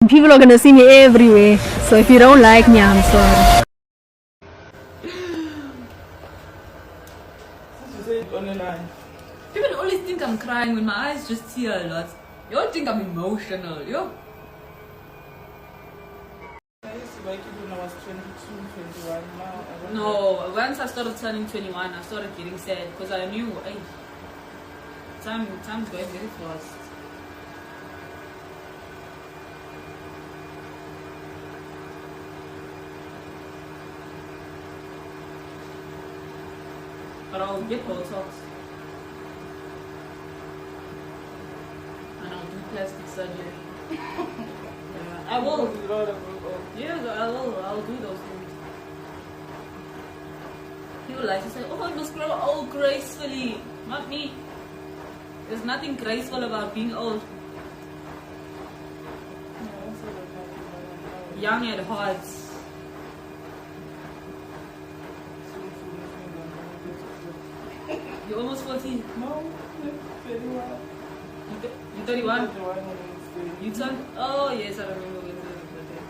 People are gonna see me everywhere. So if you don't like me, I'm sorry. People always think I'm crying when my eyes just tear a lot. You all think I'm emotional, yo. I used to like it when I was 22, 21. Now I don't No, once I started turning 21, I started getting sad because I knew, hey, time's going very fast. But I'll get Botox. And I'll do plastic surgery. Yeah, I will. Yeah, I'll do those things. People like to say, oh, it must grow old gracefully. Not me. There's nothing graceful about being old. Young at heart. You're almost 40. No, 31. You're 31? 31 You turned? Oh, yes, I remember when you were birthday.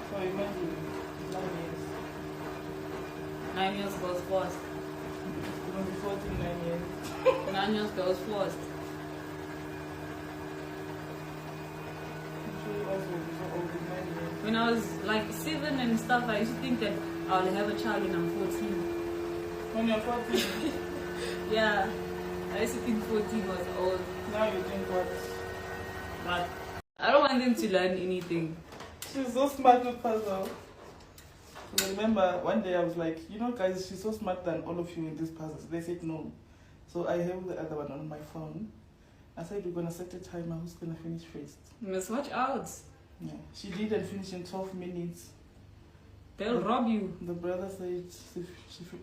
So imagine, 9 years. 9 years goes fast. It will be 14, 9 years. 9 years goes fast. I'm sure you also will be so old in 9 years. When I was like 7 and stuff, I used to think that I'll have a child when I'm 14. When you're 14, Yeah, I used to think 14 was old. now you think what? But I don't want them to learn anything. She's so smart with puzzle. I remember one day I was like, you know guys, she's so smart than all of you in this puzzle. They said no. So I have the other one on my phone. I said we're gonna set a timer who's gonna finish first. You must watch out. Yeah. She didn't finish in 12 minutes. They'll rob you. The brother said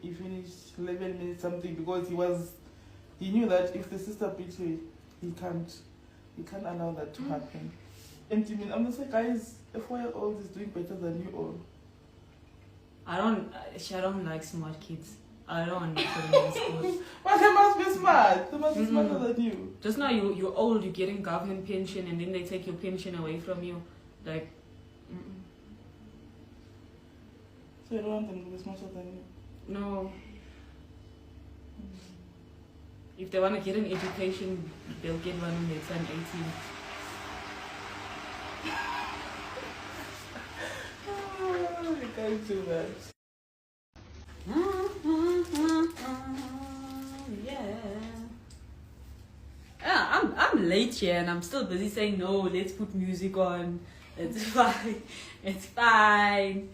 he finished 11 minutes something because he knew that if the sister beats me, he can't allow that to happen. And you mean, I'm just like, guys, a 4-year-old is doing better than you all. I don't like smart kids. I don't want to put them in school. But they must be smart. They must be smarter than you. Just now you're old, you're getting government pension, and then they take your pension away from you. Like, So you don't want them to be smarter than you? no. If they want to get an education, they'll get one when they turn 18. Oh, you can't do that. Yeah, I'm late here and I'm still busy saying no, let's put music on. It's fine. It's fine.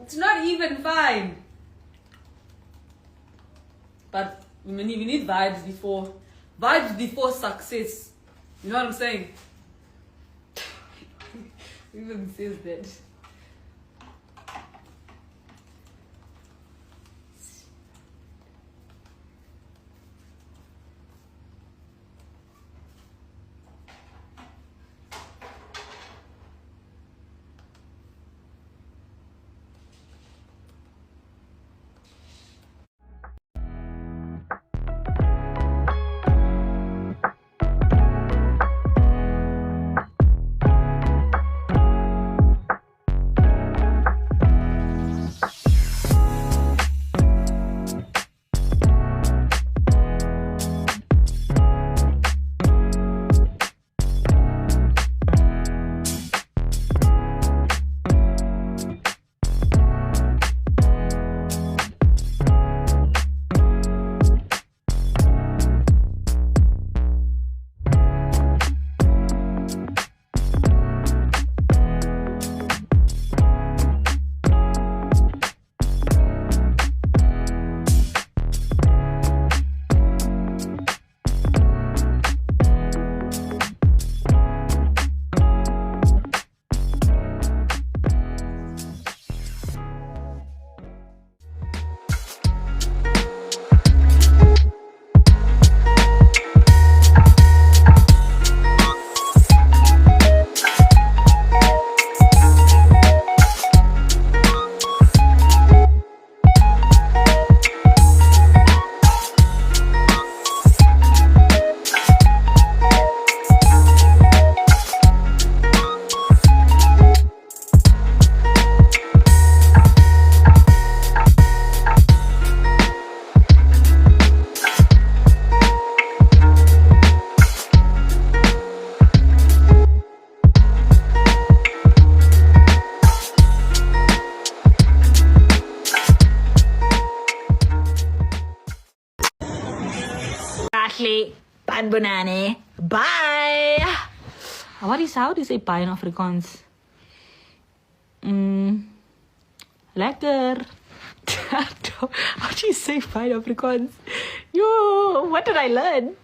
It's not even fine. But we need vibes before success. You know what I'm saying? Even says that. Exactly. Pan banane. Bye. How do you say bye in Afrikaans? Lekker. How do you say bye in Afrikaans? Yo, what did I learn?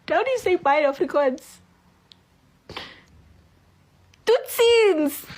How do you say bye in Afrikaans? Totsiens.